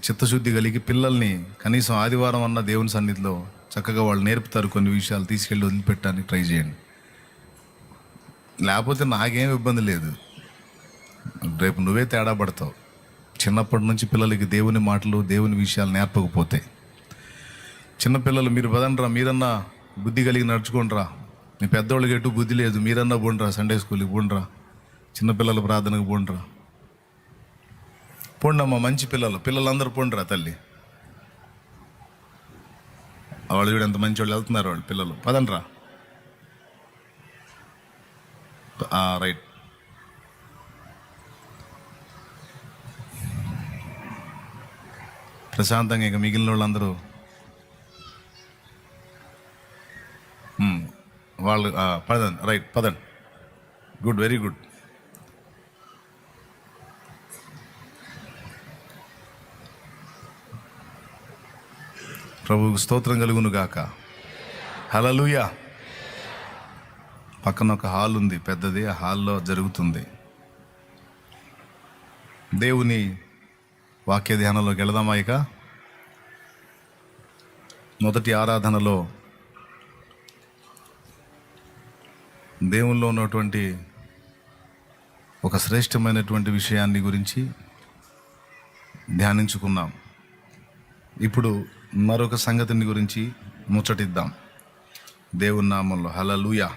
చిత్తశుద్ధి కలిగి పిల్లల్ని కనీసం ఆదివారం అన్న దేవుని సన్నిధిలో చక్కగా వాళ్ళు నేర్పుతారు. కొన్ని విషయాలు తీసుకెళ్ళి వదిలిపెట్టడానికి ట్రై చేయండి. లేకపోతే నాకేం ఇబ్బంది లేదు, రేపు నువ్వే తేడా పడతావు. చిన్నప్పటి నుంచి పిల్లలకి దేవుని మాటలు దేవుని విషయాలు నేర్పకపోతే. చిన్నపిల్లలు మీరు పదండ్రా, మీరన్నా బుద్ధి కలిగి నడుచుకోండిరా, మీ పెద్దోళ్ళకి ఎటు బుద్ధి లేదు, మీరన్నా పోండ్రా, సండే స్కూల్కి పోండ్రా, చిన్నపిల్లల ప్రార్థనకు పోండ్రా, పోండమ్మా మంచి పిల్లలందరూ పోండ్రా తల్లి. వాళ్ళు కూడా ఎంత మంచి వాళ్ళు వెళ్తున్నారు, వాళ్ళు పిల్లలు పదండ్రా. రైట్. ప్రశాంతంగా ఇంకా మిగిలిన వాళ్ళందరూ వాళ్ళు పదండి. రైట్, పదండి. Good, very good. ప్రభువుకు స్తోత్రం కలుగును గాక. హల్లెలూయా. పక్కన ఒక హాల్ ఉంది పెద్దది, ఆ హాల్లో జరుగుతుంది. దేవుని వాక్య ధ్యానంలోకి వెళదామా? ఇక మొదటి ఆరాధనలో దేవుల్లో ఉన్నటువంటి ఒక శ్రేష్టమైనటువంటి విషయాన్ని గురించి ధ్యానించుకున్నాం. ఇప్పుడు మరొక సంగతిని గురించి ముచ్చటిద్దాం దేవుని నామంలో. హల్లెలూయా.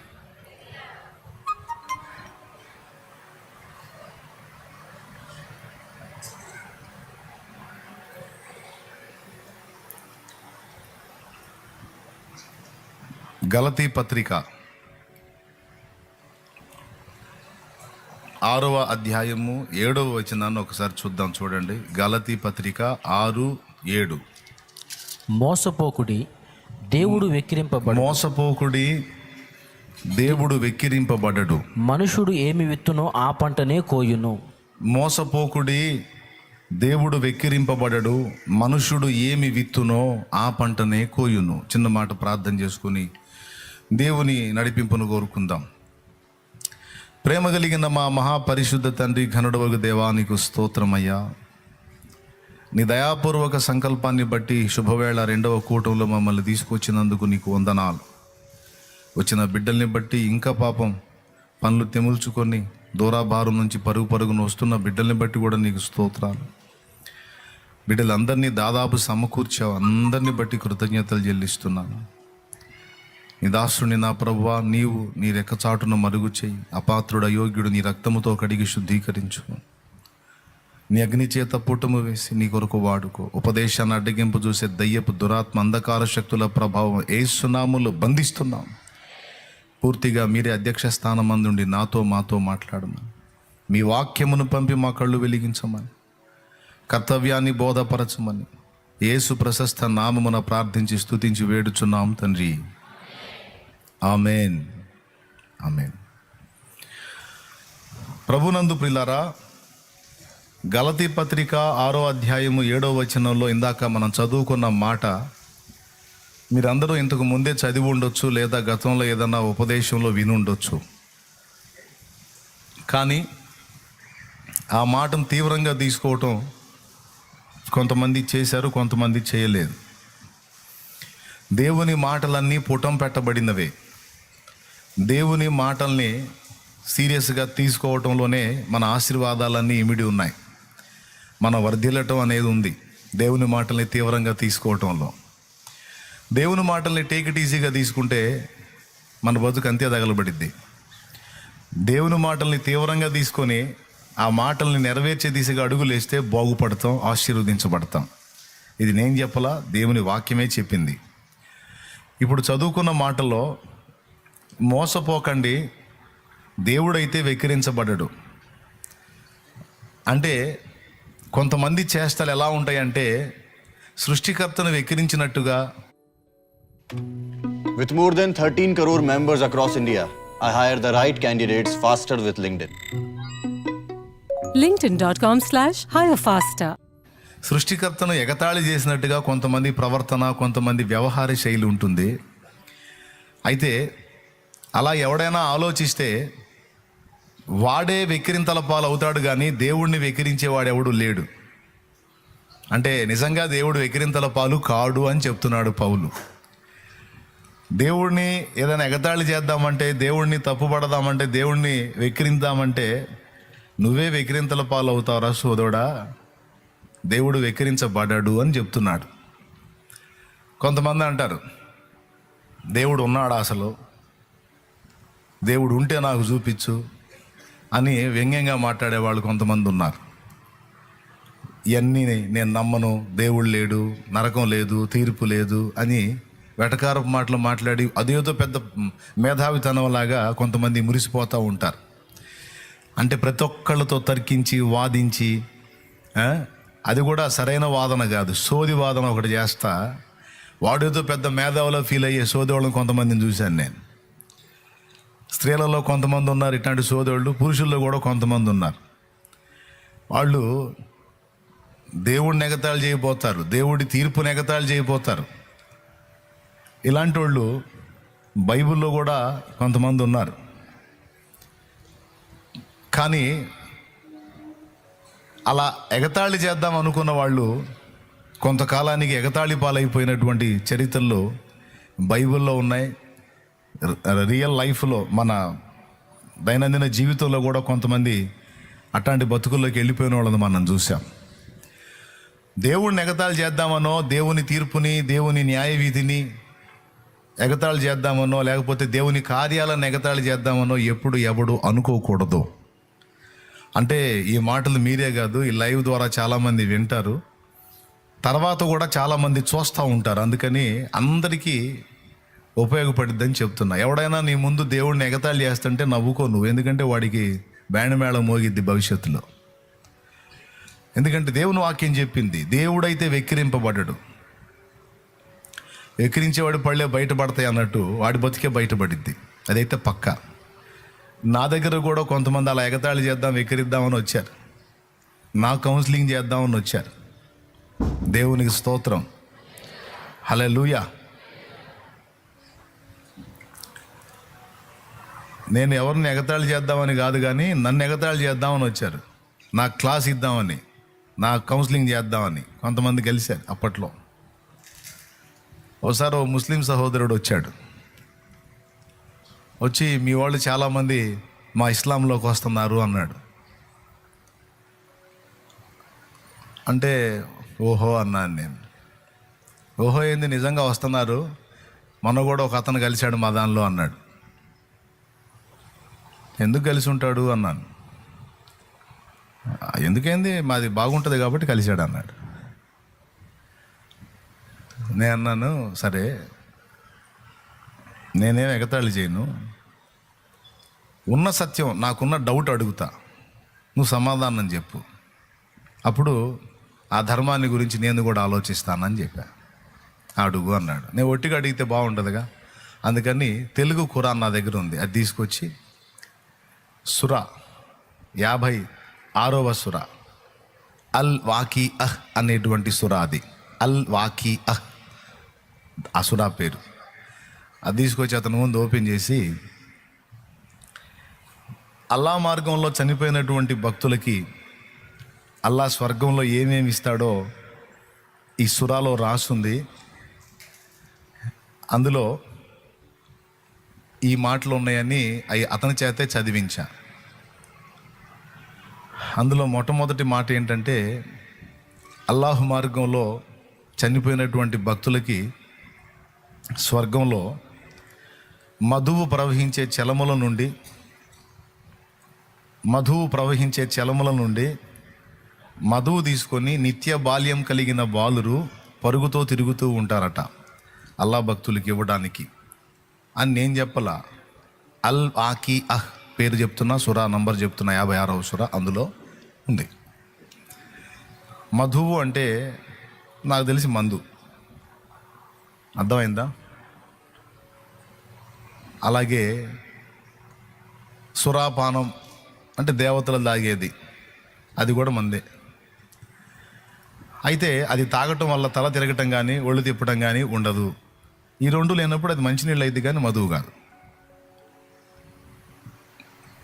గలతీ పత్రిక 6వ అధ్యాయము 7వ వచనాన్ని ఒకసారి చూద్దాం. చూడండి, గలతీ పత్రిక 6:7. మోసపోకుడి, దేవుడు వెక్కిరింపబడడు. మనుషుడు ఏమి విత్తునో ఆ పంటనే కోయును. మోసపోకుడి, దేవుడు వెక్కిరింపబడడు. మనుషుడు ఏమి విత్తునో ఆ పంటనే కోయును. చిన్న మాట ప్రార్థన చేసుకుని దేవుని నడిపింపును కోరుకుందాం. ప్రేమ కలిగిన మా మహాపరిశుద్ధ తండ్రి, ఘనుడవగు దేవానికి స్తోత్రమయ్యా. నీ దయాపూర్వక సంకల్పాన్ని బట్టి శుభవేళ 2వ కూటంలో మమ్మల్ని తీసుకొచ్చినందుకు నీకు వందనాలు. వచ్చిన బిడ్డల్ని బట్టి ఇంకా పాపం పనులు తెముల్చుకొని దూరాభారం నుంచి పరుగును వస్తున్న బిడ్డల్ని బట్టి కూడా నీకు స్తోత్రాలు. బిడ్డలందరినీ దాదాపు సమకూర్చావు, అందరినీ బట్టి కృతజ్ఞతలు చెల్లిస్తున్నాను. నీ దాసుని నా ప్రభువా, నీవు నీ రెక్కచాటును మరుగు చేయి. అపాత్రుడు అయోగ్యుడు నీ రక్తముతో కడిగి శుద్ధీకరించు. నీ అగ్ని చేత పుటము వేసి నీ కొరకు వాడుకో. ఉపదేశాన్ని అడ్డగింపు చూసే దయ్యపు దురాత్మ అంధకార శక్తుల ప్రభావం యేసు నామములో బంధిస్తున్నాం. పూర్తిగా మీరే అధ్యక్ష స్థానం అందుండి మాతో మాట్లాడమని, మీ వాక్యమును పంపి మా కళ్ళు వెలిగించమని, కర్తవ్యాన్ని బోధపరచమని యేసు ప్రశస్త నామమున ప్రార్థించి స్తుతించి వేడుచున్నాం తండ్రి. ఆమేన్, ఆమేన్. ప్రభునందు ప్రియులారా, గలతీ పత్రిక 6వ అధ్యాయము 7వ వచనంలో ఇందాక మనం చదువుకున్న మాట మీరందరూ ఇంతకు ముందే చదివి ఉండొచ్చు, లేదా గతంలో ఏదన్నా ఉపదేశంలో విని ఉండొచ్చు. కానీ ఆ మాటను తీవ్రంగా తీసుకోవటం కొంతమంది చేశారు, కొంతమంది చేయలేదు. దేవుని మాటలన్నీ పుటం పెట్టబడినవే. దేవుని మాటల్ని సీరియస్గా తీసుకోవటంలోనే మన ఆశీర్వాదాలన్నీ ఇమిడి ఉన్నాయి. మన వర్ధిల్లటం అనేది ఉంది దేవుని మాటల్ని తీవ్రంగా తీసుకోవటంలో. దేవుని మాటల్ని టేక్ ఇట్ ఈజీగా తీసుకుంటే మన బతుకు అంతే తగలబడిద్ది. దేవుని మాటల్ని తీవ్రంగా తీసుకొని ఆ మాటల్ని నెరవేర్చే దిశగా అడుగులేస్తే బాగుపడతాం, ఆశీర్వదించబడతాం. ఇది నేను చెప్పలా, దేవుని వాక్యమే చెప్పింది. ఇప్పుడు చదువుకున్న మాటల్లో మోసపోకండి, దేవుడైతే వెక్కిరించబడడు అంటే కొంతమంది చేష్టలు ఎలా ఉంటాయంటే సృష్టికర్తను వెక్కిరించినట్టుగా. With more than 13 crore members across India, I hire the right candidates faster with LinkedIn. linkedin.com/hire faster. సృష్టికర్తను ఎగతాళి చేసినట్టుగా కొంతమంది ప్రవర్తన, కొంతమంది వ్యవహార శైలి ఉంటుంది. అయితే అలా ఎవడైనా ఆలోచిస్తే వాడే వెక్కిరింతల పాలు అవుతాడు, కానీ దేవుణ్ణి వెక్కిరించేవాడు ఎవడు లేడు. అంటే నిజంగా దేవుడు వెకిరింతల పాలు కాడు అని చెప్తున్నాడు పౌలు. దేవుడిని ఏదైనా ఎగతాళి చేద్దామంటే, దేవుడిని తప్పుపడదామంటే, దేవుడిని వెక్కిరిందామంటే నువ్వే వెకిరింతల పాలు అవుతావురా సోదరుడా. దేవుడు వెక్కిరించబడ్డాడు అని చెప్తున్నాడు. కొంతమంది అంటారు, దేవుడు ఉన్నాడా అసలు, దేవుడు ఉంటే నాకు చూపించు అని వ్యంగ్యంగా మాట్లాడేవాళ్ళు కొంతమంది ఉన్నారు. ఇవన్నీ నేను నమ్మను, దేవుడు లేడు, నరకం లేదు, తీర్పు లేదు అని వెటకారపు మాటలు మాట్లాడి అదేదో పెద్ద మేధావితనంలాగా కొంతమంది మురిసిపోతూ ఉంటారు. అంటే ప్రతి ఒక్కళ్ళతో తర్కించి వాదించి, అది కూడా సరైన వాదన కాదు, సోది వాదన ఒకటి చేస్తా వాడేదో పెద్ద మేధావులో ఫీల్ అయ్యే సోదోళ్ళని కొంతమందిని చూశాను నేను. స్త్రీలలో కొంతమంది ఉన్నారు ఇట్లాంటి సోదరులు, పురుషుల్లో కూడా కొంతమంది ఉన్నారు. వాళ్ళు దేవుడిని ఎగతాళి చేయబోతారు, దేవుడి తీర్పుని ఎగతాళి చేయబోతారు. ఇలాంటి వాళ్ళు బైబిల్లో కూడా కొంతమంది ఉన్నారు. కానీ అలా ఎగతాళి చేద్దాం అనుకున్న వాళ్ళు కొంతకాలానికి ఎగతాళి పాలైపోయినటువంటి చరిత్రలు బైబిల్లో ఉన్నాయి. రియల్ లైఫ్లో మన దైనందిన జీవితంలో కూడా కొంతమంది అట్లాంటి బతుకుల్లోకి వెళ్ళిపోయిన వాళ్ళని మనం చూసాం. దేవుడిని ఎగతాళి చేద్దామనో, దేవుని తీర్పుని, దేవుని న్యాయవిధిని ఎగతాళి చేద్దామనో, లేకపోతే దేవుని కార్యాలను ఎగతాళి చేద్దామనో ఎప్పుడు ఎవడు అనుకోకూడదు. అంటే ఈ మాటలు మీరే కాదు, ఈ లైవ్ ద్వారా చాలామంది వింటారు, తర్వాత కూడా చాలామంది చూస్తూ ఉంటారు. అందుకని అందరికీ ఉపయోగపడిద్దని చెప్తున్నా. ఎవడైనా నీ ముందు దేవుడిని ఎగతాళి చేస్తుంటే నవ్వుకో నువ్వు, ఎందుకంటే వాడికి బ్యాండ్ మేళం మోగిద్ది భవిష్యత్తులో. ఎందుకంటే దేవుని వాక్యం చెప్పింది, దేవుడైతే వెక్కిరింపబడ్డాడు, వెక్కిరించేవాడు పళ్ళే బయటపడతాయి అన్నట్టు వాడి బతికే బయటపడిద్ది. అదైతే పక్కా. నా దగ్గర కూడా కొంతమంది అలా ఎగతాళి చేద్దాం, వెక్కిరిద్దామని వచ్చారు, నా కౌన్సిలింగ్ చేద్దామని వచ్చారు. దేవునికి స్తోత్రం, హల్లెలూయా. నేను ఎవరిని ఎగతాళి చేద్దామని కాదు, కానీ నన్ను ఎగతాళి చేద్దామని వచ్చారు. నాకు క్లాస్ ఇద్దామని, నా కౌన్సిలింగ్ చేద్దామని కొంతమంది కలిశారు. అప్పట్లో ఒకసారి ఓ ముస్లిం సహోదరుడు వచ్చాడు. వచ్చి మీ వాళ్ళు చాలామంది మా ఇస్లాంలోకి వస్తున్నారు అన్నాడు. అంటే ఓహో అన్నాను నేను. ఓహో ఏంది, నిజంగా వస్తున్నారు, మొన్న కూడా ఒక అతను కలిశాడు మా దానిలో అన్నాడు. ఎందుకు కలిసి ఉంటాడు అన్నాను. ఎందుకైంది, మాది బాగుంటుంది కాబట్టి కలిశాడు అన్నాడు. నేను అన్నాను, సరే నేనేం ఎగతాళి చేయను, ఉన్న సత్యం నాకున్న డౌట్ అడుగుతా, నువ్వు సమాధానం చెప్పు, అప్పుడు ఆ ధర్మాన్ని గురించి నేను కూడా ఆలోచిస్తానని చెప్పా. అడుగు అన్నాడు. నేను ఒట్టిగా అడిగితే బాగుంటుందిగా, అందుకని తెలుగు ఖురాన్ నా దగ్గర ఉంది, అది తీసుకొచ్చి సురా 56వ సురా అల్ వాకీ అహ్ అనేటువంటి సురా, అది అల్ వాకీ అహ్ ఆ సురా పేరు. అది తీసుకొచ్చి అతని ముందు ఓపెన్ చేసి, అల్లా మార్గంలో చనిపోయినటువంటి భక్తులకి అల్లా స్వర్గంలో ఏమేమి ఇస్తాడో ఈ సురాలో రాసుంది. అందులో ఈ మాటలు ఉన్నాయని అతని చేతే చదివించా. అందులో మొట్టమొదటి మాట ఏంటంటే, అల్లాహు మార్గంలో చనిపోయినటువంటి భక్తులకి స్వర్గంలో మధువు ప్రవహించే చలముల నుండి మధువు తీసుకొని నిత్య బాల్యం కలిగిన బాలురు పరుగుతో తిరుగుతూ ఉంటారట అల్లా భక్తులకి ఇవ్వడానికి అని నేను చెప్పలా. అల్ వాకీ అహ్ పేరు చెప్తున్నా, సురా నంబర్ చెప్తున్నా, 56వ సురా అందులో ఉంది. మధువు అంటే నాకు తెలిసి మందు, అర్థమైందా? అలాగే సురాపానం అంటే దేవతలు తాగేది, అది కూడా మందే. అయితే అది తాగటం వల్ల తల తిరగటం కానీ ఒళ్ళు తిప్పటం కానీ ఉండదు. ఈ రెండు లేనప్పుడు అది మంచినీళ్ళు అయితే కానీ మధువు కాదు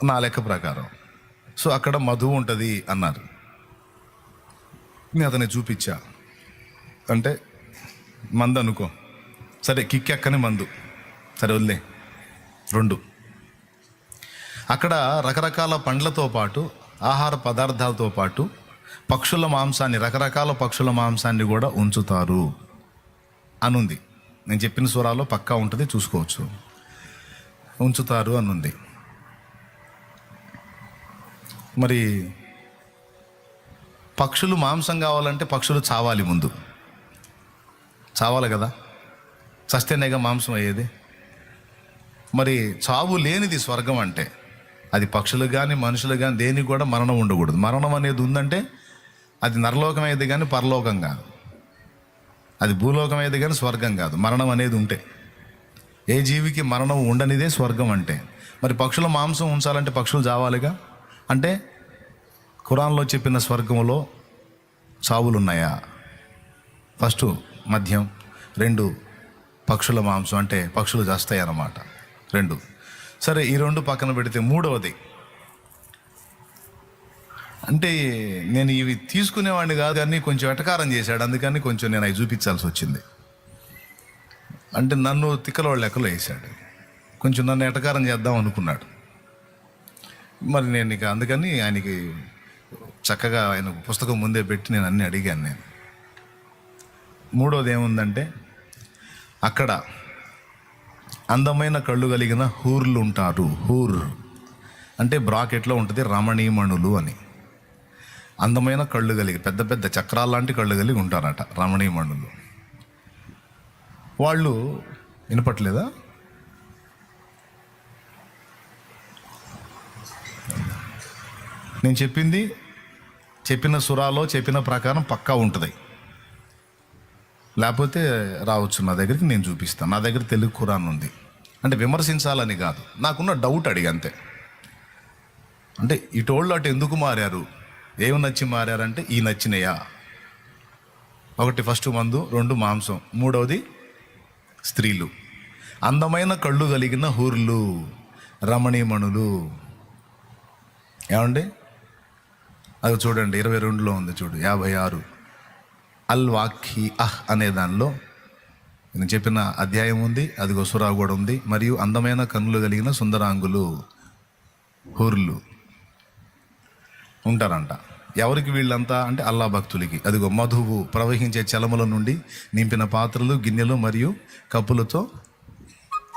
నా లెక్క ప్రకారం. సో అక్కడ మధువు ఉంటుంది అన్నారు. నేను అతన్ని చూపించా. అంటే మందు అనుకో, సరే కిక్ ఎక్కని మందు, సరే వదిలే. 2, అక్కడ రకరకాల పండ్లతో పాటు ఆహార పదార్థాలతో పాటు పక్షుల మాంసాన్ని, రకరకాల పక్షుల మాంసాన్ని కూడా ఉంచుతారు అనుంది. నేను చెప్పిన సూరాలో పక్కా ఉంటుంది, చూసుకోవచ్చు. ఉంచుతారు అనుంది. మరి పక్షులు మాంసం కావాలంటే పక్షులు చావాలి, ముందు చావాలి కదా, చస్తేనేగా మాంసం అయ్యేది. మరి చావు లేనిది స్వర్గం అంటే అది పక్షులు కానీ మనుషులు కానీ దేనికి కూడా మరణం ఉండకూడదు. మరణం అనేది ఉందంటే అది నరలోకం అయ్యేది కానీ పరలోకం కాదు, అది భూలోకం అయ్యేది కానీ స్వర్గం కాదు. మరణం అనేది ఉంటే ఏ జీవికి మరణం ఉండనిదే స్వర్గం అంటే. మరి పక్షుల మాంసం ఉంచాలంటే పక్షులు చావాలిగా. అంటే ఖురాన్లో చెప్పిన స్వర్గంలో చావులు ఉన్నాయా? ఫస్ట్ మద్యం, 2 పక్షుల మాంసం, అంటే పక్షులు చేస్తాయి అన్నమాట. 2 సరే, ఈ 2 పక్కన పెడితే 3వది అంటే నేను ఇవి తీసుకునేవాడిని కాదు కానీ కొంచెం ఎటకారం చేశాడు, అందుకని కొంచెం నేను అవి చూపించాల్సి వచ్చింది. అంటే నన్ను తిక్కలోళ్ళ లెక్కలో వేసాడు, కొంచెం నన్ను ఎటకారం చేద్దాం అనుకున్నాడు. మరి నేను ఇక అందుకని ఆయనకి చక్కగా ఆయన పుస్తకం ముందే పెట్టి నేను అన్నీ అడిగాను. నేను 3వది ఏముందంటే, అక్కడ అందమైన కళ్ళు కలిగిన హూర్లు ఉంటారు. హూర్ అంటే బ్రాకెట్లో ఉంటుంది రమణీమణులు అని. అందమైన కళ్ళు కలిగి, పెద్ద పెద్ద చక్రాల లాంటి కళ్ళు కలిగి ఉంటారట రమణీమణులు. వాళ్ళు వినపట్లేదా? నేను చెప్పిన సురాలో చెప్పిన ప్రకారం పక్కా ఉంటుంది, లేకపోతే రావచ్చు నా దగ్గరికి, నేను చూపిస్తాను. నా దగ్గర తెలుగు ఖురాన్ ఉంది. అంటే విమర్శించాలని కాదు, నాకున్న డౌట్ అడిగి అంతే. అంటే ఇటోళ్ళు అటు ఎందుకు మారారు, ఏమి నచ్చి మారారంటే ఈ నచ్చినయా? 1 ఫస్ట్ మందు, 2 మాంసం, 3వది స్త్రీలు. అందమైన కళ్ళు కలిగిన హూర్లు, రమణీమణులు. ఏమండి అది చూడండి, 22లో ఉంది చూడు, 56 అల్ వాఖీ అహ్ అనే దానిలో నేను చెప్పిన అధ్యాయం ఉంది. అదిగో సూరా కూడా ఉంది. మరియు అందమైన కన్నులు కలిగిన సుందరాంగులు, హూర్లు ఉంటారంట. ఎవరికి వీళ్ళంతా అంటే అల్లా భక్తులకి. అదిగో మధువు ప్రవహించే చలముల నుండి నింపిన పాత్రలు, గిన్నెలు మరియు కప్పులతో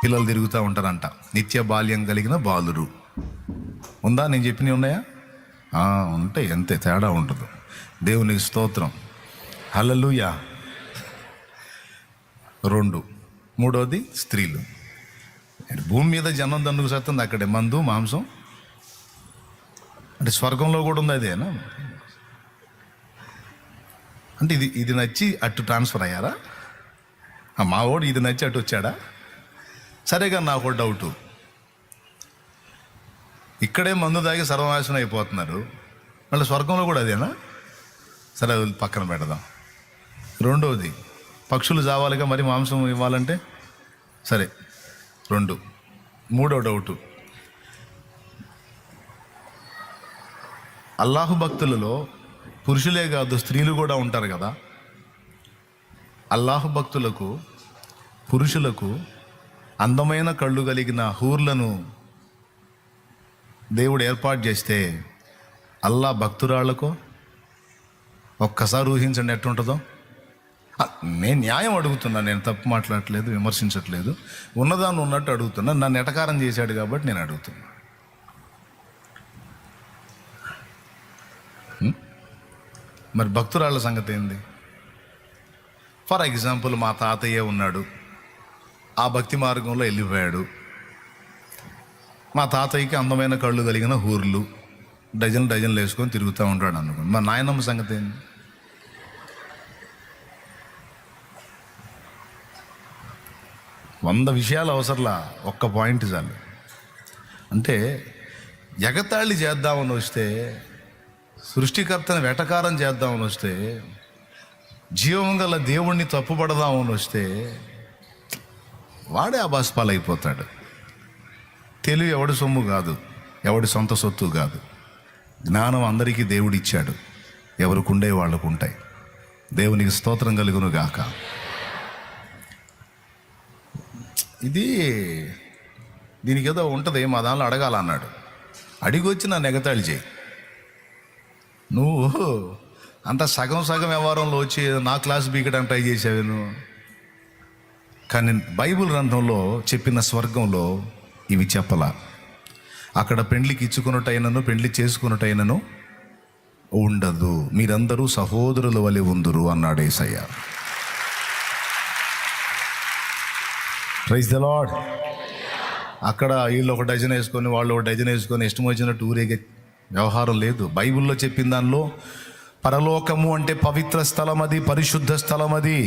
పిల్లలు తిరుగుతూ ఉంటారంట. నిత్య బాల్యం కలిగిన బాలురు. ఉందా? నేను చెప్పినవి ఉన్నాయా? ఉంటాయి, అంతే, తేడా ఉండదు. దేవునికి స్తోత్రం, హల్లెలూయా. 2, 3వది స్త్రీలు. భూమి మీద జనం దండుకు చేస్తుంది, అక్కడే మందు మాంసం. అంటే స్వర్గంలో కూడా ఉంది అదేనా? అంటే ఇది నచ్చి అటు ట్రాన్స్ఫర్ అయ్యారా? మా వాడు ఇది నచ్చి అటు వచ్చాడా? సరేగా, నాకు డౌటు, ఇక్కడే మందు తాగి సర్వనాశనం అయిపోతున్నారు, మళ్ళీ స్వర్గంలో కూడా అదేనా? సరే, పక్కన పెడదాం. 2వది పక్షులు చావాలిగా, మరి మాంసం ఇవ్వాలంటే సరే 2. 3వ డౌటు, అల్లాహు భక్తులలో పురుషులే కాదు స్త్రీలు కూడా ఉంటారు కదా. అల్లాహు భక్తులకు, పురుషులకు అందమైన కళ్ళు కలిగిన హూర్లను దేవుడు ఏర్పాటు చేస్తే అల్లా భక్తురాళ్ళకు ఒక్కసారి ఊహించండి ఎట్టుంటుందో. నేను న్యాయం అడుగుతున్నా, నేను తప్పు మాట్లాడట్లేదు, విమర్శించట్లేదు, ఉన్నదాన్ని ఉన్నట్టు అడుగుతున్నా. నన్ను ఎటకారం చేశాడు కాబట్టి నేను అడుగుతున్నా. మరి భక్తురాళ్ళ సంగతి ఏంది? ఫర్ ఎగ్జాంపుల్, మా తాతయ్య ఉన్నాడు, ఆ భక్తి మార్గంలో వెళ్ళిపోయాడు. మా తాతయ్యకి అందమైన కళ్ళు కలిగిన హూర్లు డజన్లు వేసుకొని తిరుగుతూ ఉంటాడు అనుకోండి. మా నాయనమ్మ సంగతి ఏంది? వంద విషయాలు అవసరంలా, ఒక్క పాయింట్ చాలు. అంటే ఎగతాళి చేద్దామని వస్తే, సృష్టికర్తను వెటకారం చేద్దామని వస్తే, జీవం గల దేవుణ్ణి తప్పుపడదామని వస్తే వాడే అబాస్పాలైపోతాడు. తెలివి ఎవడి సొమ్ము కాదు, ఎవడి సొంత సొత్తు కాదు. జ్ఞానం అందరికీ దేవుడిచ్చాడు, ఎవరికి ఉండే వాళ్ళకు ఉంటాయి. దేవునికి స్తోత్రం కలుగును గాక. దీనికి ఏదో ఉంటుంది, మా దానిలో అడగాలన్నాడు. అడిగి వచ్చి నన్ను ఎగతాళి చేయి. నువ్వు అంత సగం వ్యవహారంలో వచ్చి నా క్లాస్ బీకడానికి ట్రై చేసావు నువ్వు. కానీ బైబిల్ గ్రంథంలో చెప్పిన స్వర్గంలో ఇవి చెప్పలా. అక్కడ పెండ్లికి ఇచ్చుకున్నట్టయినను పెండ్లి చేసుకున్నట్టయినను ఉండదు, మీరందరూ సహోదరుల వలె ఉందురు అన్నాడు యేసయ్య. Praise the lord. అక్కడ వీళ్ళు ఒక డజన్ వేసుకొని వాళ్ళు ఒక డజన్ వేసుకొని ఇష్టం వచ్చినట్టు ఊరేగే వ్యవహారం లేదు. బైబిల్లో చెప్పిన దానిలో పరలోకము అంటే పవిత్ర స్థలం, అది పరిశుద్ధ స్థలం. అది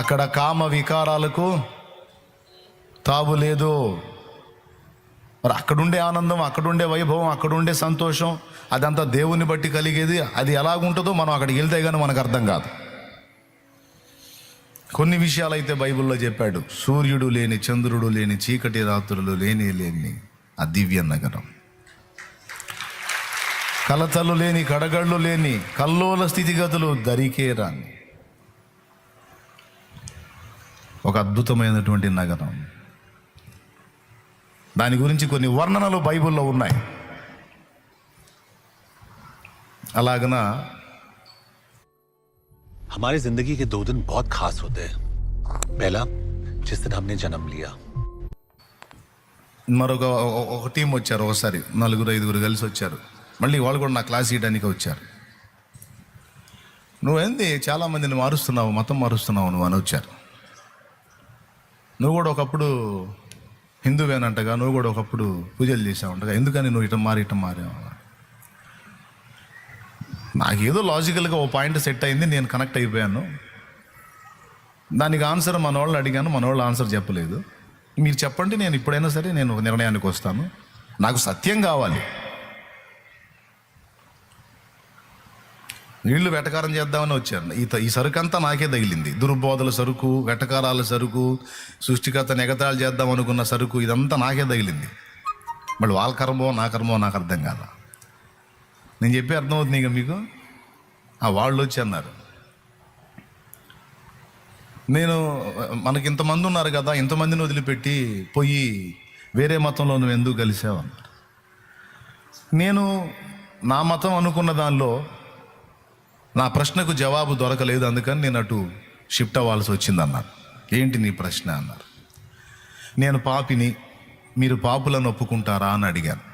అక్కడ కామ వికారాలకు తావు లేదు. మరి అక్కడుండే ఆనందం, అక్కడుండే వైభవం, అక్కడుండే సంతోషం అదంతా దేవుని బట్టి కలిగేది. అది ఎలాగుంటుందో మనం అక్కడికి వెళ్తే కానీ మనకు అర్థం కాదు. కొన్ని విషయాలు అయితే బైబిల్లో చెప్పాడు. సూర్యుడు లేని, చంద్రుడు లేని, చీకటి రాత్రులు లేని ఆ దివ్య నగరం, కలతలు లేని, కడగళ్ళు లేని, కల్లోల స్థితిగతులు దరికే రాని ఒక అద్భుతమైనటువంటి నగరం. దాని గురించి కొన్ని వర్ణనలు బైబిల్లో ఉన్నాయి. అలాగన हमारी जिंदगी के 2 दिन बहुत खास होते हैं. पहला, जिस दिन हमने जन्म लिया. ఒక టీం వచ్చారు. ఒకసారి 4-5 కలిసి వచ్చారు. మళ్ళీ వాళ్ళు కూడా నా క్లాస్ ఇవ్వడానికి వచ్చారు. నువ్వేంది చాలా మందిని మారుస్తున్నావు, మతం మారుస్తున్నావు నువ్వు అని వచ్చారు. నువ్వు కూడా ఒకప్పుడు హిందువేనంటగా, నువ్వు కూడా ఒకప్పుడు పూజలు చేసావుంటగా, ఎందుకని నువ్వు ఇటం మారావు? నాకేదో లాజికల్గా ఓ పాయింట్ సెట్ అయింది, నేను కనెక్ట్ అయిపోయాను. దానికి ఆన్సర్ మన వాళ్ళు అడిగాను, మన వాళ్ళు ఆన్సర్ చెప్పలేదు. మీరు చెప్పండి, నేను ఇప్పుడైనా సరే నేను ఒక నిర్ణయానికి వస్తాను. నాకు సత్యం కావాలి. వీళ్ళు వెటకారం చేద్దామని వచ్చారు. ఈ సరుకు అంతా నాకే తగిలింది. దుర్బోధల సరుకు, వెటకారాల సరుకు, సృష్టికర్త ఎగతాళి చేద్దాం అనుకున్న సరుకు, ఇదంతా నాకే తగిలింది. మళ్ళీ వాళ్ళ కర్మో నా కర్మో నాకు అర్థం కాల. నేను చెప్పి అర్థమవుతుంది ఇక మీకు. వాళ్ళు వచ్చి అన్నారు, మనకి ఇంతమంది ఉన్నారు కదా, ఇంతమందిని వదిలిపెట్టి పోయి వేరే మతంలో నువ్వు ఎందుకు కలిసావు అన్నారు. నేను నా మతం అనుకున్న దానిలో నా ప్రశ్నకు జవాబు దొరకలేదు, అందుకని నేను అటు షిఫ్ట్ అవ్వాల్సి వచ్చింది అన్నారు. ఏంటి నీ ప్రశ్న అన్నారు. నేను పాపిని, మీరు పాపులను ఒప్పుకుంటారా అని అడిగాను.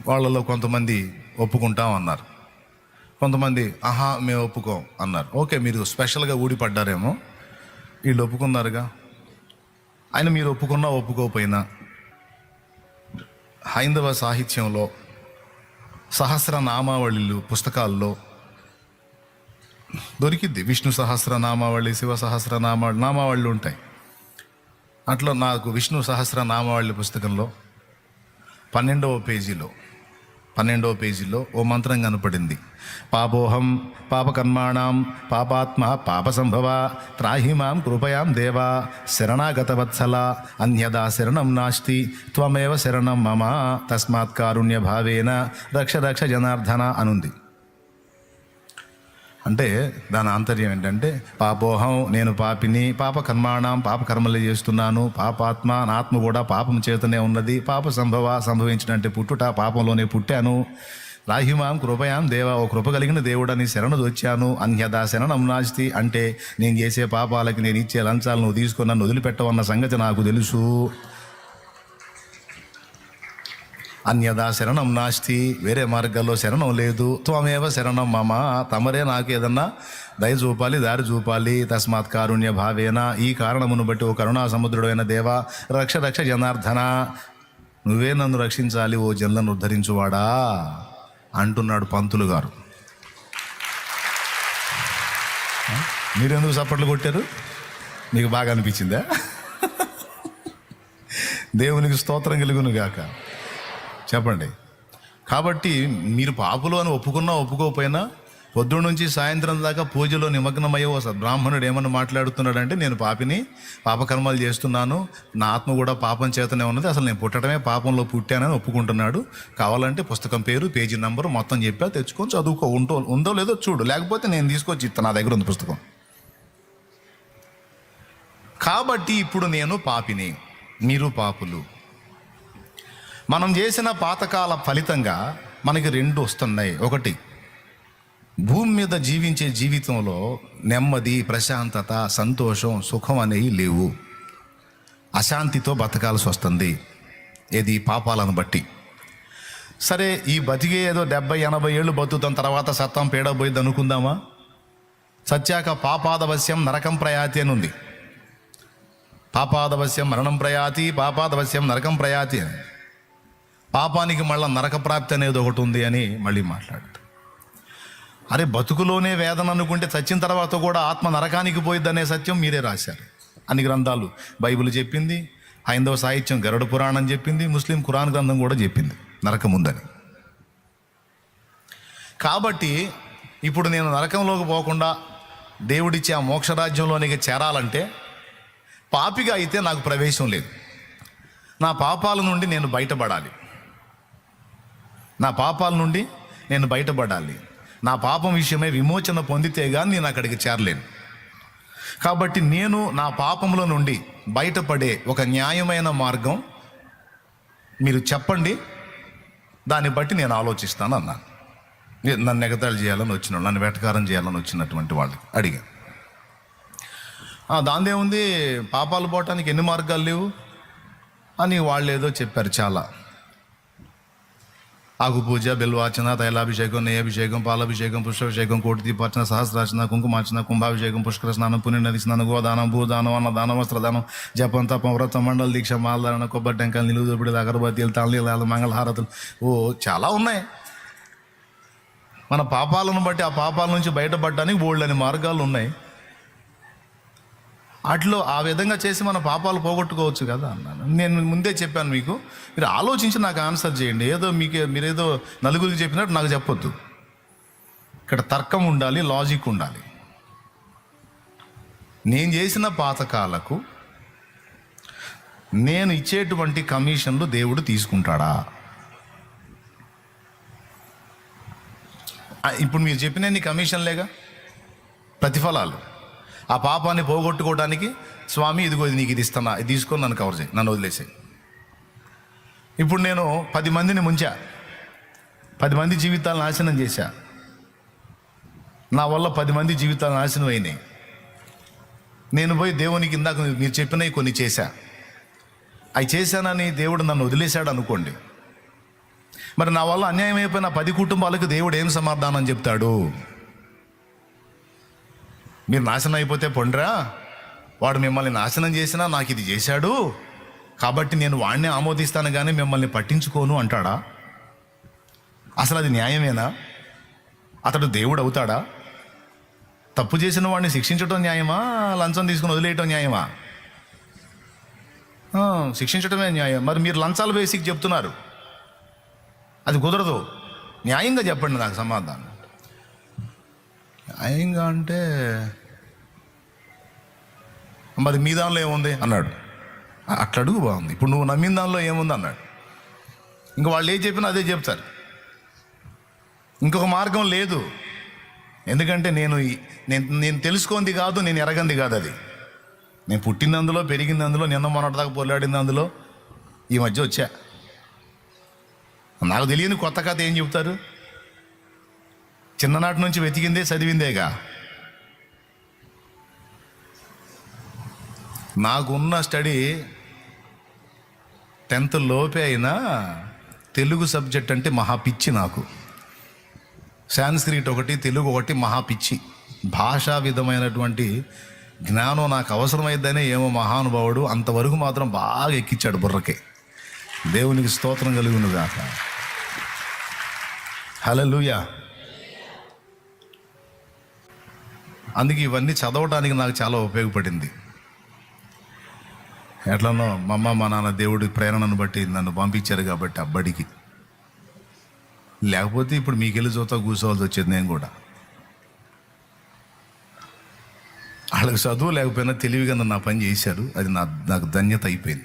వాళ్ళలో కొంతమంది ఒప్పుకుంటాం అన్నారు, కొంతమంది ఆహా మేము ఒప్పుకోం అన్నారు. ఓకే, మీరు స్పెషల్గా ఊడిపడ్డారేమో, వీళ్ళు ఒప్పుకున్నారుగా. ఆయన మీరు ఒప్పుకున్నా ఒప్పుకోకపోయినా హైందవ సాహిత్యంలో సహస్రనామావళిలు పుస్తకాల్లో దొరికిద్ది. విష్ణు సహస్రనామావళి, శివ నామావళిలు ఉంటాయి. అట్లా నాకు విష్ణు సహస్రనామావళి పుస్తకంలో 12వ పేజీలో ఓ మంత్రం కనపడింది. పాపోహం పాపకర్మాణం పాపాత్మ పాప సంభవ త్రాహిమాం కృపయాం దేవా శరణాగత వత్సల అన్యదా శరణం నాస్తి త్వమేవ శరణం మమ తస్మాత్ కారుణ్య భావేన రక్ష జనార్దన అనుంది. అంటే దాని ఆంతర్యం ఏంటంటే, పాపోహం నేను పాపిని, పాపకర్మాణం పాపకర్మలు చేస్తున్నాను, పాపాత్మ నా ఆత్మ కూడా పాపం చేతనే ఉన్నది, పాప సంభవించినంటే పుట్టుట పాపంలోనే పుట్టాను, రాహిమాం కృపయాం దేవ ఓ కృప కలిగిన దేవుడని శరణు వచ్చాను, అన్యదా శరణం నాస్తి అంటే నేను చేసే పాపాలకి నేను ఇచ్చే లంచాలు నువ్వు తీసుకొని నన్ను వదిలిపెట్టవన్న సంగతి నాకు తెలుసు. అన్యదా శరణం నాస్తి వేరే మార్గాల్లో శరణం లేదు, త్వమేవ శరణం మమ తమరే నాకు ఏదన్నా దయ చూపాలి, దారి చూపాలి. తస్మాత్ కారుణ్య భావేన ఈ కారణమును బట్టి ఓ కరుణా సముద్రుడైన దేవా రక్ష జనార్దన నువ్వే నన్ను రక్షించాలి, ఓ జనులను ఉద్ధరించువాడా అంటున్నాడు పంతులు గారు. మీరెందుకు చప్పట్లు కొట్టారు? మీకు బాగా అనిపించిందా? దేవునికి స్తోత్రం కలుగును గాక. చెప్పండి. కాబట్టి మీరు పాపులు అని ఒప్పుకున్నా ఒప్పుకోకపోయినా పొద్దున్న నుంచి సాయంత్రం దాకా పూజలో నిమగ్నమయ్యే ఓ బ్రాహ్మణుడు ఏమన్నా మాట్లాడుతున్నాడంటే నేను పాపిని, పాపకర్మాలు చేస్తున్నాను, నా ఆత్మ కూడా పాపం చేతనే ఉన్నది, అసలు నేను పుట్టడమే పాపంలో పుట్టానని ఒప్పుకుంటున్నాడు. కావాలంటే పుస్తకం పేరు, పేజీ నంబరు మొత్తం చెప్పా, తెచ్చుకొని చదువుకో, ఉందో లేదో చూడు, లేకపోతే నేను తీసుకొచ్చి ఇస్తాను, నా దగ్గర ఉంది పుస్తకం. కాబట్టి ఇప్పుడు నేను పాపిని, మీరు పాపులు. మనం చేసిన పాతకాల ఫలితంగా మనకి 2 వస్తున్నాయి. ఒకటి, భూమి మీద జీవించే జీవితంలో నెమ్మది, ప్రశాంతత, సంతోషం, సుఖం అనేవి లేవు. అశాంతితో బతకాల్సి వస్తుంది. ఏది? పాపాలను బట్టి. సరే, ఈ బతికే ఏదో 70-80 ఏళ్ళు బతుకుతాం, తర్వాత సత్తం పేడ పోయింది అనుకుందామా? సత్యాక పాపాదవశ్యం నరకం ప్రయాతి అని ఉంది. పాపాదవశ్యం మరణం ప్రయాతి, పాపాదవశ్యం నరకం ప్రయాతి అని. పాపానికి మళ్ళీ నరక ప్రాప్తి అనేది ఒకటి ఉంది అని మళ్ళీ మాట్లాడుతారు. అరే, బతుకులోనే వేదన అనుకుంటే చచ్చిన తర్వాత కూడా ఆత్మ నరకానికి పోయిద్ది అనే సత్యం మీరే రాశారు. అన్ని గ్రంథాలు, బైబిల్ చెప్పింది, హైందవ సాహిత్యం గరుడ పురాణం చెప్పింది, ముస్లిం ఖురాన్ గ్రంథం కూడా చెప్పింది నరకం ఉందని. కాబట్టి ఇప్పుడు నేను నరకంలోకి పోకుండా దేవుడిచ్చే ఆ మోక్షరాజ్యంలోనికి చేరాలంటే పాపిగా అయితే నాకు ప్రవేశం లేదు. నా పాపాల నుండి నేను బయటపడాలి. నా పాపం విషయమై విమోచన పొందితే కానీ నేను అక్కడికి చేరలేను. కాబట్టి నేను నా పాపముల నుండి బయటపడే ఒక న్యాయమైన మార్గం మీరు చెప్పండి, దాన్ని బట్టి నేను ఆలోచిస్తాను అన్నాను. నన్ను ఎగతాళి చేయాలని వచ్చిన, నన్ను వెటకారం చేయాలని వచ్చినటువంటి వాళ్ళకి అడిగాను. దాందేముంది, పాపాలు పోవటానికి ఎన్ని మార్గాలు లేవు అని వాళ్ళు ఏదో చెప్పారు. చాలా ఆకు పూజ, బిల్వార్చన, తైలాభిషేకం, నెయ్యాభిషేకం, పాలాభిషేకం, పుష్పాభిషేకం, కోటి దీపార్చన, సహస్రార్చన, కుంకుమార్చన, కుంభాభిషేకం, పుష్కర స్నానం, పుణ్యనది స్నానం, గోదానం, భూదానం, అన్నదానం, వస్త్రదానం, జపం, తపం, వ్రతం, మండల దీక్ష, మాలధారణ, కొబ్బరి టెంకాయలు, నిలువుదొబ్బిడి, అగరబత్తీలు, తాళీలాలు, మంగళహారతులు, చాలా ఉన్నాయి. మన పాపాలను బట్టి ఆ పాపాల నుంచి బయటపడడానికి బోల్డని మార్గాలు ఉన్నాయి. అట్లో ఆ విధంగా చేసి మన పాపాలు పోగొట్టుకోవచ్చు కదా అన్నాను. నేను ముందే చెప్పాను మీకు, మీరు ఆలోచించి నాకు ఆన్సర్ చేయండి. ఏదో మీరేదో నలుగురికి చెప్పినట్టు నాకు చెప్పొద్దు. ఇక్కడ తర్కం ఉండాలి, లాజిక్ ఉండాలి. నేను చేసిన పాతకాలకు నేను ఇచ్చేటువంటి కమిషన్లు దేవుడు తీసుకుంటాడా? ఇప్పుడు మీరు చెప్పిన కమిషన్లేగా ప్రతిఫలాలు. ఆ పాపాన్ని పోగొట్టుకోవడానికి, స్వామి ఇదిగో ఇది నీకు ఇది ఇస్తానా, ఇది తీసుకొని నన్ను కవర్ చేయి, నన్ను వదిలేసాయి. ఇప్పుడు నేను 10 మందిని ముంచా, 10 మంది జీవితాలను నాశనం చేశా. నా వల్ల 10 మంది జీవితాలు నాశనం అయినాయి. నేను పోయి దేవునికి ఇందాక మీరు చెప్పినవి కొన్ని చేశా. అవి చేశానని దేవుడు నన్ను వదిలేశాడు అనుకోండి. మరి నా వల్ల అన్యాయం అయిపోయిన 10 కుటుంబాలకు దేవుడు ఏం సమాధానం చెప్తాడు? మీరు నాశనం అయిపోతే పొండ్రా, వాడు మిమ్మల్ని నాశనం చేసినా నాకు ఇది చేశాడు కాబట్టి నేను వాడిని ఆమోదిస్తాను కానీ మిమ్మల్ని పట్టించుకోను అంటాడా? అసలు అది న్యాయమేనా? అతడు దేవుడు అవుతాడా? తప్పు చేసిన వాడిని శిక్షించడం న్యాయమా, లంచం తీసుకుని వదిలేయటం న్యాయమా? శిక్షించడమే న్యాయం. మరి మీరు లంచాలు వేసి చెప్తున్నారు, అది కుదరదు. న్యాయంగా చెప్పండి నాకు సమాధానం. న్యాయంగా అంటే మరి మీ దానిలో ఏముంది అన్నాడు. అట్లా అడుగు, బాగుంది. ఇప్పుడు నువ్వు నమ్మిన దానిలో ఏముంది అన్నాడు. ఇంకా వాళ్ళు ఏం చెప్పినా అదే చెప్తారు. ఇంకొక మార్గం లేదు. ఎందుకంటే నేను తెలుసుకుంది కాదు, నేను ఎరగంది కాదు. అది నేను పుట్టింది అందులో, పెరిగింది అందులో, నిన్న మొన్నటిదాకా పొల్లాడింది అందులో, ఈ మధ్య వచ్చా. నాకు తెలియని కొత్త కథ ఏం చెప్తారు? చిన్ననాటి నుంచి వెతికిందే, చదివిందేగా. నాకున్న స్టడీ 10th లోపే అయినా తెలుగు సబ్జెక్ట్ అంటే మహా పిచ్చి నాకు. సాంస్క్రిట్ ఒకటి, తెలుగు ఒకటి మహా పిచ్చి. భాషా విధమైనటువంటి జ్ఞానం నాకు అవసరమైద్దనే ఏమో మహానుభావుడు అంతవరకు మాత్రం బాగా ఎక్కించాడు బుర్రకే. దేవునికి స్తోత్రం కలుగును గాక. హల్లెలూయా. అందుకే ఇవన్నీ చదవడానికి నాకు చాలా ఉపయోగపడింది. ఎట్లనో మా అమ్మ మా నాన్న దేవుడి ప్రేరణను బట్టి నన్ను పంపించారు కాబట్టి అబ్బడికి. లేకపోతే ఇప్పుడు మీకెళ్ళి చూస్తా కూర్చోవాల్సి వచ్చేది నేను కూడా. వాళ్ళకి చదువు లేకపోయినా తెలివిగా నా పని చేశారు. అది నాకు ధన్యత అయిపోయింది.